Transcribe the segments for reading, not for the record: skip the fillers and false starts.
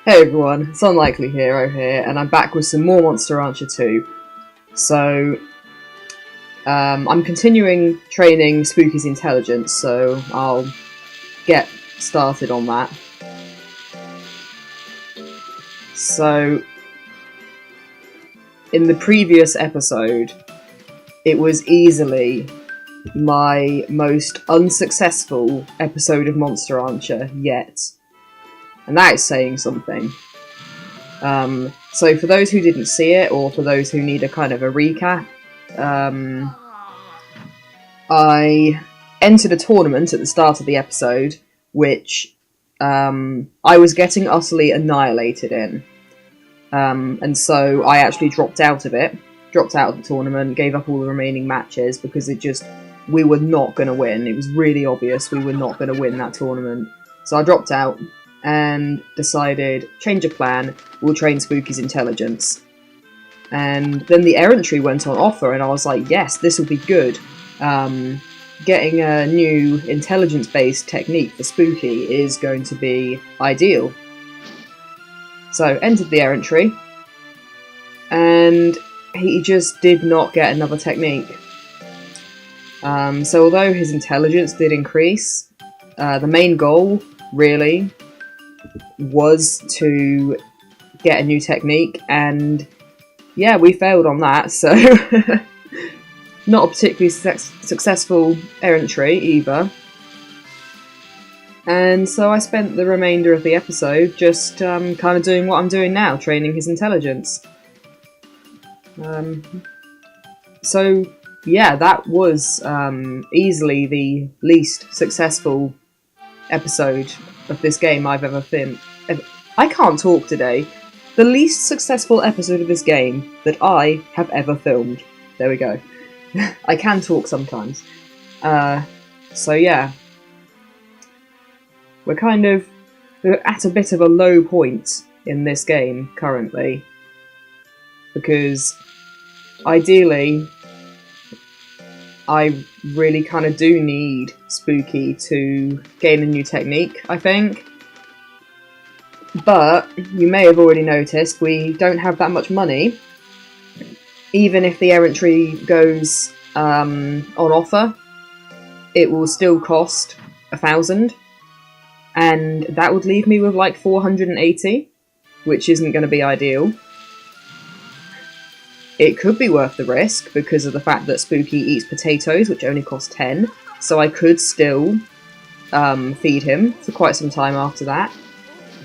Hey everyone, it's Unlikely Hero here, and I'm back with some more Monster Rancher 2. So, I'm continuing training Spooky's intelligence, so I'll get started on that. So, in the previous episode, it was easily my most unsuccessful episode of Monster Rancher yet. And that is saying something. So for those who didn't see it, or for those who need a kind of a recap, I entered a tournament at the start of the episode, which I was getting utterly annihilated in. And so I actually dropped out of it, dropped out of the tournament, gave up all the remaining matches, because we were not going to win. It was really obvious we were not going to win that tournament. So I dropped out and decided, change of plan, we'll train Spooky's intelligence. And then the errantry went on offer, and I was like, yes, this will be good. Getting a new intelligence-based technique for Spooky is going to be ideal. So, entered the errantry, and he just did not get another technique. So although his intelligence did increase, the main goal, really, was to get a new technique, and yeah, we failed on that, so not a particularly successful errantry either. And so I spent the remainder of the episode just kind of doing what I'm doing now, training his intelligence. So yeah, that was easily the least successful episode of this game I've ever filmed. I can't talk today. The least successful episode of this game that I have ever filmed. There we go. I can talk sometimes. So yeah. We're at a bit of a low point in this game currently. Because ideally, I really kind of do need Spooky to gain a new technique, I think. But, you may have already noticed, we don't have that much money. Even if the errantry goes on offer, it will still cost 1,000. And that would leave me with like 480, which isn't going to be ideal. It could be worth the risk because of the fact that Spooky eats potatoes, which only cost 10, so I could still feed him for quite some time after that.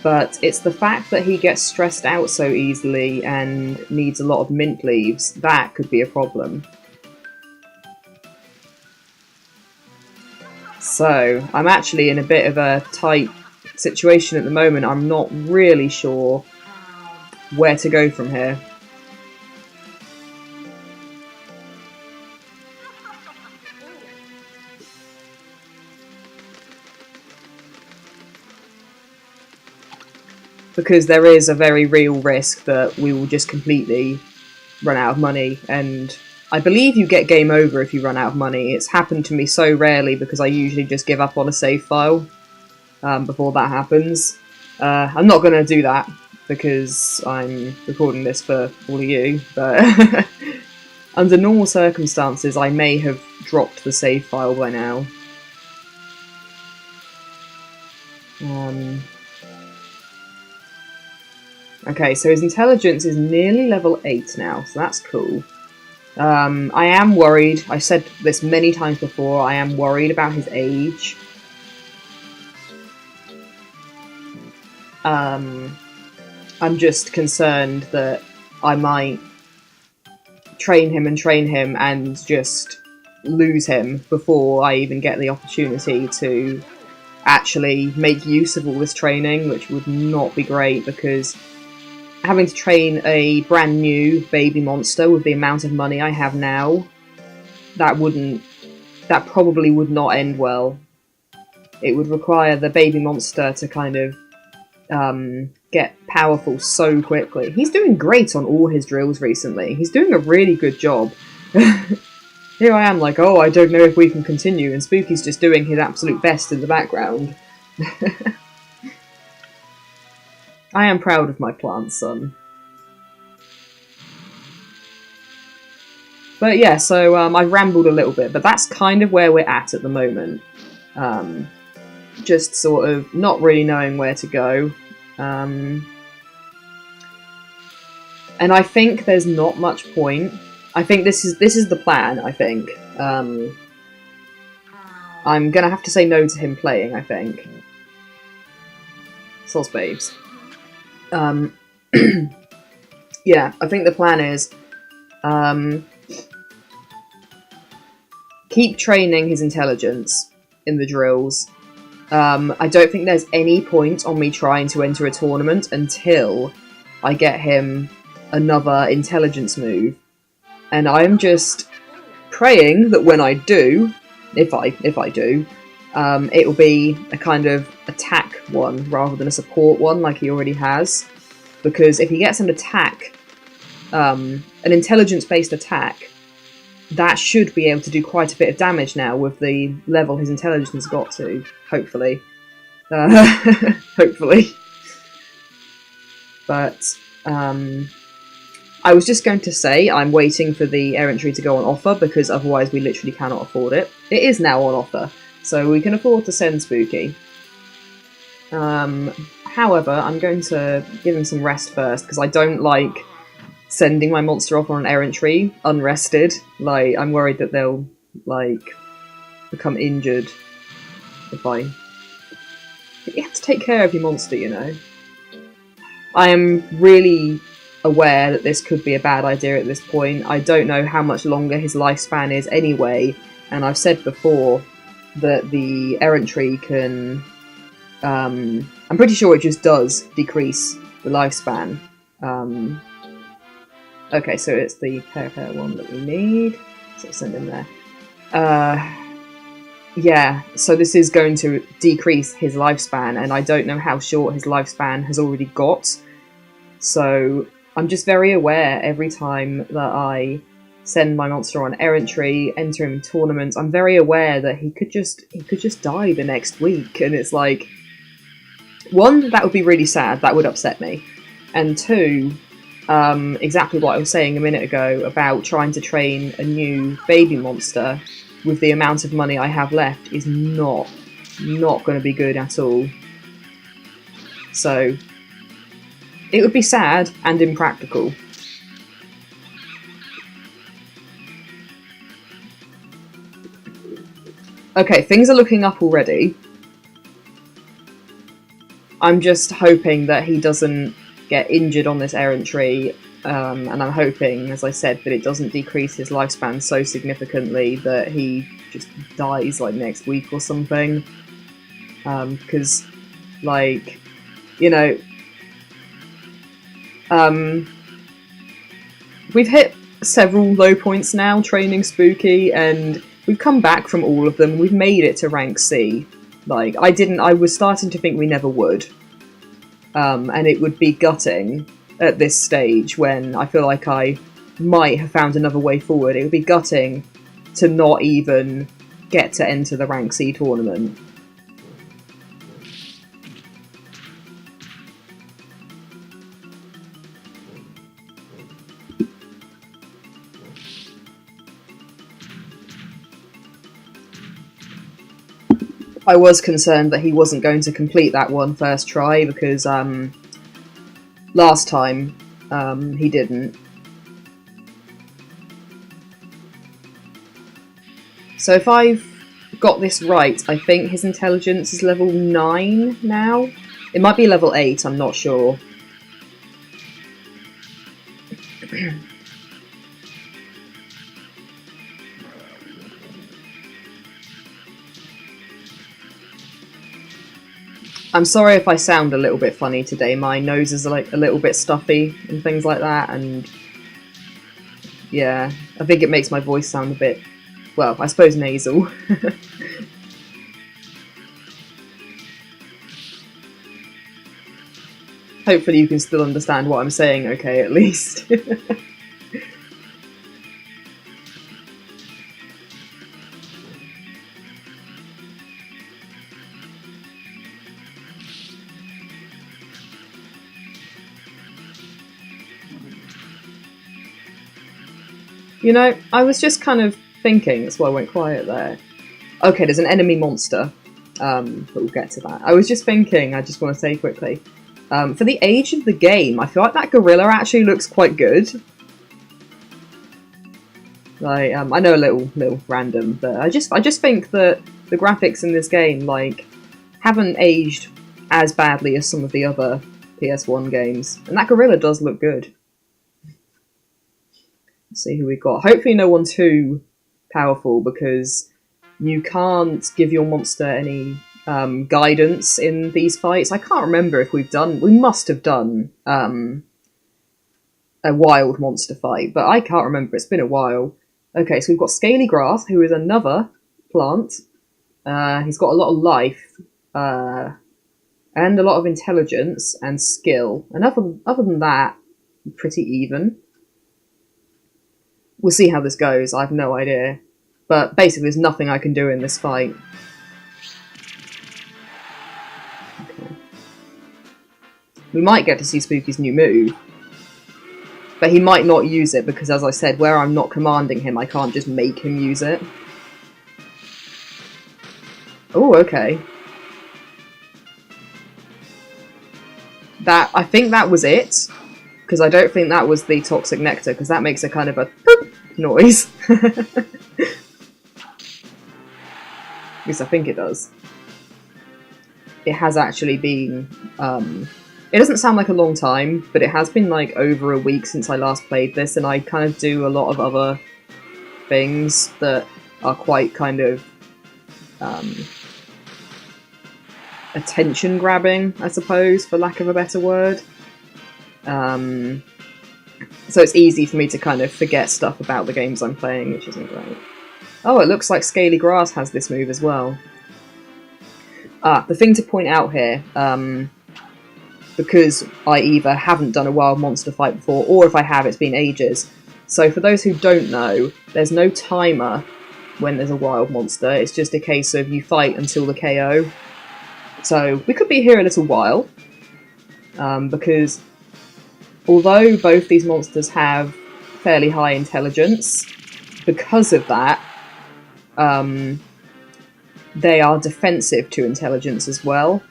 But it's the fact that he gets stressed out so easily and needs a lot of mint leaves, that could be a problem. So, I'm actually in a bit of a tight situation at the moment. I'm not really sure where to go from here. Because there is a very real risk that we will just completely run out of money, and I believe you get game over if you run out of money. It's happened to me so rarely because I usually just give up on a save file before that happens. I'm not going to do that because I'm recording this for all of you, but under normal circumstances I may have dropped the save file by now. Okay, so his intelligence is nearly level 8 now, so that's cool. I am worried, I've said this many times before, I am worried about his age. I'm just concerned that I might train him and just lose him before I even get the opportunity to actually make use of all this training, which would not be great because having to train a brand new baby monster with the amount of money I have now, that probably would not end well. It would require the baby monster to kind of get powerful so quickly. He's doing great on all his drills recently. He's doing a really good job. Here I am like, oh, I don't know if we can continue, and Spooky's just doing his absolute best in the background. I am proud of my plant, son. But yeah, so I've rambled a little bit, but that's kind of where we're at the moment. Just sort of not really knowing where to go. And I think there's not much point. I think this is the plan, I think. I'm gonna have to say no to him playing, I think. Sauce babes. Yeah, I think the plan is keep training his intelligence in the drills. I don't think there's any point on me trying to enter a tournament until I get him another intelligence move. And I'm just praying that when I do, if I do, it will be a kind of attack one rather than a support one like he already has. Because if he gets an attack, an intelligence-based attack, that should be able to do quite a bit of damage now with the level his intelligence got to, hopefully. Hopefully. But, I was just going to say I'm waiting for the errantry to go on offer because otherwise we literally cannot afford it. It is now on offer, so we can afford to send Spooky. However, I'm going to give him some rest first because I don't like sending my monster off on an errantry unrested. Like, I'm worried that they'll, like, become injured if I... You have to take care of your monster, you know. I am really aware that this could be a bad idea at this point. I don't know how much longer his lifespan is anyway, and I've said before that the errantry can... I'm pretty sure it just does decrease the lifespan. Okay, so it's the pair one that we need. So I'll send him there. Yeah, so this is going to decrease his lifespan, and I don't know how short his lifespan has already got. So I'm just very aware every time that I send my monster on errantry, enter him in tournaments, I'm very aware that he could just die the next week, and it's like, one, that would be really sad, that would upset me, and two, exactly what I was saying a minute ago about trying to train a new baby monster with the amount of money I have left is not going to be good at all. So it would be sad and impractical. Okay, things are looking up already. I'm just hoping that he doesn't get injured on this errantry, and I'm hoping, as I said, that it doesn't decrease his lifespan so significantly that he just dies like next week or something. Because, like, you know, we've hit several low points now training Spooky, and we've come back from all of them. We've made it to rank C. Like, I was starting to think we never would. And it would be gutting at this stage when I feel like I might have found another way forward. It would be gutting to not even get to enter the rank C tournament. I was concerned that he wasn't going to complete that one first try because last time he didn't. So if I've got this right, I think his intelligence is level 9 now. It might be level 8, I'm not sure. I'm sorry if I sound a little bit funny today. My nose is like a little bit stuffy and things like that, and yeah, I think it makes my voice sound a bit, well, I suppose nasal. Hopefully you can still understand what I'm saying okay, at least. You know, I was just kind of thinking, that's why I went quiet there. Okay, there's an enemy monster, but we'll get to that. I was just thinking, I just want to say quickly, for the age of the game, I feel like that gorilla actually looks quite good. Like, I know a little random, but I just think that the graphics in this game, like, haven't aged as badly as some of the other PS1 games, and that gorilla does look good. Let's see who we got. Hopefully no one too powerful, because you can't give your monster any guidance in these fights. I can't remember if we must have done a wild monster fight, but I can't remember, it's been a while. Okay, so we've got Scaly Grass, who is another plant. He's got a lot of life, and a lot of intelligence and skill. And other than that, pretty even. We'll see how this goes, I have no idea. But basically there's nothing I can do in this fight. Okay. We might get to see Spooky's new move. But he might not use it because, as I said, where I'm not commanding him, I can't just make him use it. Oh, okay. I think that was it. Because I don't think that was the Toxic Nectar, because that makes a kind of a poop noise. At least I think it does. It has actually been... it doesn't sound like a long time, but it has been like over a week since I last played this, and I kind of do a lot of other things that are quite kind of attention grabbing, I suppose, for lack of a better word. So it's easy for me to kind of forget stuff about the games I'm playing, which isn't great. Oh, it looks like Scaly Grass has this move as well. The thing to point out here, because I either haven't done a wild monster fight before, or if I have, it's been ages. So for those who don't know, there's no timer when there's a wild monster, it's just a case of you fight until the KO. So we could be here a little while, because although both these monsters have fairly high intelligence, because of that, they are defensive to intelligence as well.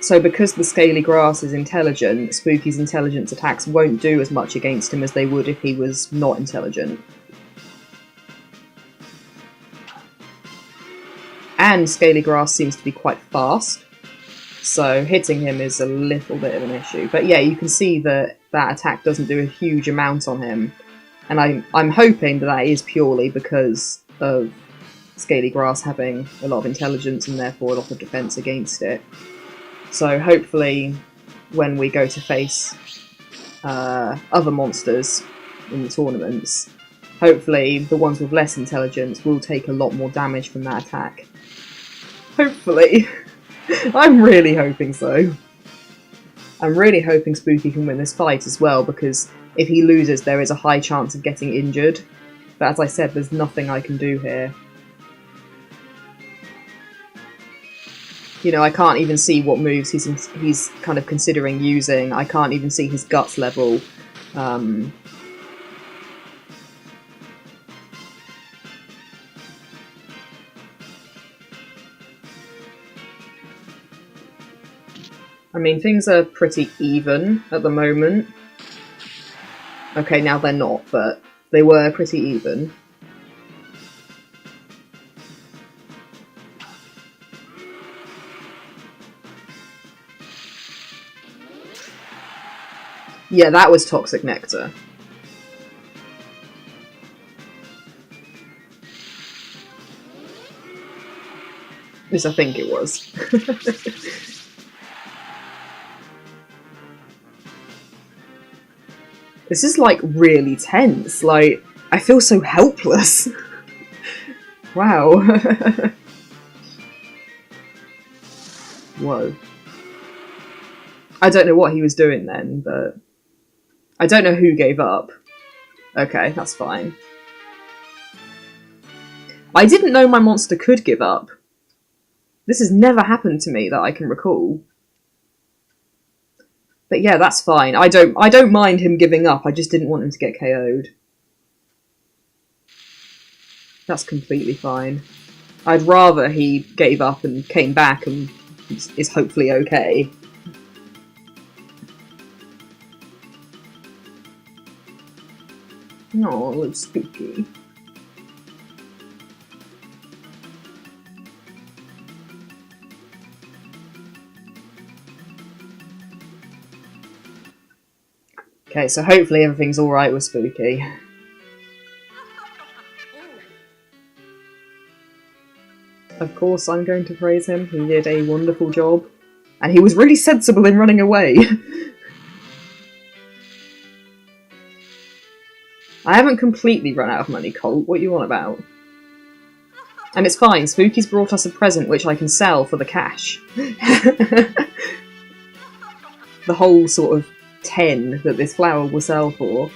So because the Scaly Grass is intelligent, Spooky's intelligence attacks won't do as much against him as they would if he was not intelligent. And Scaly Grass seems to be quite fast, so hitting him is a little bit of an issue. But yeah, you can see that that attack doesn't do a huge amount on him, and I'm hoping that that is purely because of Scaly Grass having a lot of intelligence and therefore a lot of defense against it. So hopefully when we go to face other monsters in the tournaments, hopefully the ones with less intelligence will take a lot more damage from that attack. Hopefully. I'm really hoping so. I'm really hoping Spooky can win this fight as well, because if he loses there is a high chance of getting injured. But as I said, there's nothing I can do here. You know, I can't even see what moves he's kind of considering using. I can't even see his guts level. I mean, things are pretty even at the moment. Okay, now they're not, but they were pretty even. Yeah, that was Toxic Nectar. At least I think it was. This is, like, really tense. Like, I feel so helpless. Wow. Whoa. I don't know what he was doing then, but... I don't know who gave up. Okay, that's fine. I didn't know my monster could give up. This has never happened to me that I can recall. But yeah, that's fine. I don't mind him giving up. I just didn't want him to get KO'd. That's completely fine. I'd rather he gave up and came back and is hopefully okay. Oh, it looks spooky. Okay, so hopefully everything's alright with Spooky. Of course I'm going to praise him, he did a wonderful job. And he was really sensible in running away. I haven't completely run out of money, Colt, what are you on about? And it's fine, Spooky's brought us a present which I can sell for the cash. The whole sort of 10 that this flower will sell for.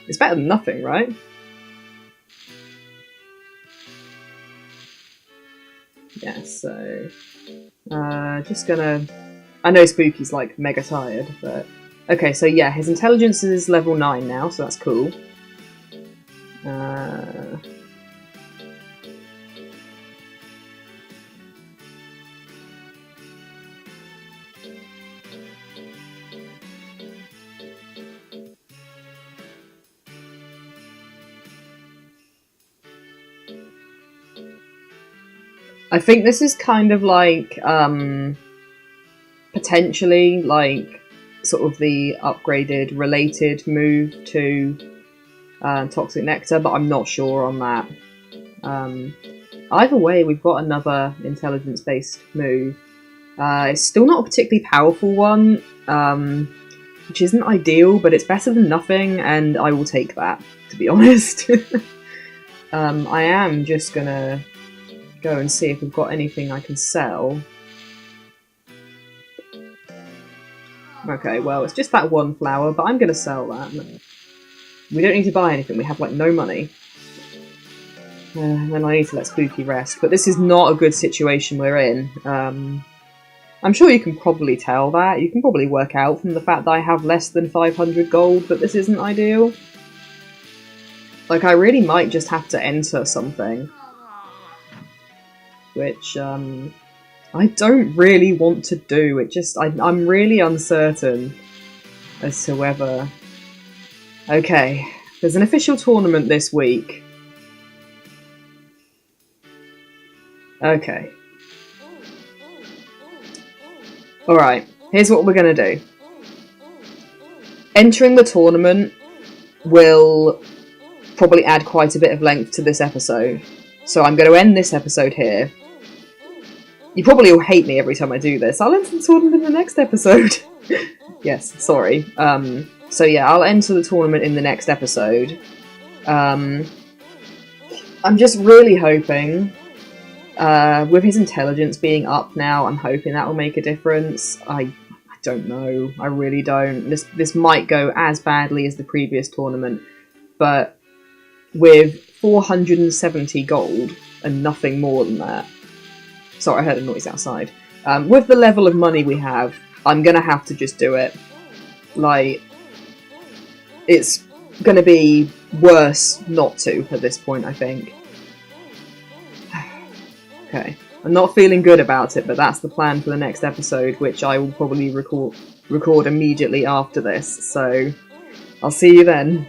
It's better than nothing, right? Yeah, so... just gonna... I know Spooky's like mega tired, but... Okay, so yeah, his intelligence is level 9 now, so that's cool. I think this is kind of like, potentially, like, sort of the upgraded related move to Toxic Nectar, but I'm not sure on that. Either way, we've got another intelligence-based move. It's still not a particularly powerful one, which isn't ideal, but it's better than nothing, and I will take that, to be honest. I am just gonna go and see if we've got anything I can sell. Okay, well, it's just that one flower, but I'm gonna sell that. We don't need to buy anything, we have, like, no money. Then I need to let Spooky rest, but this is not a good situation we're in. I'm sure you can probably tell that. You can probably work out from the fact that I have less than 500 gold that this isn't ideal. Like, I really might just have to enter something. Which, I don't really want to do. It just... I'm really uncertain as to whether... Okay, there's an official tournament this week. Okay. Alright, here's what we're gonna do. Entering the tournament will probably add quite a bit of length to this episode. So I'm going to end this episode here. You probably will hate me every time I do this. I'll enter the tournament in the next episode. Yes, sorry. So yeah, I'll enter the tournament in the next episode. I'm just really hoping, with his intelligence being up now, I'm hoping that will make a difference. I don't know. I really don't. This might go as badly as the previous tournament, but with 470 gold and nothing more than that. Sorry, I heard a noise outside. With the level of money we have, I'm gonna have to just do it. Like, it's gonna be worse not to at this point, I think. Okay. I'm not feeling good about it, but that's the plan for the next episode, which I will probably record immediately after this, so I'll see you then.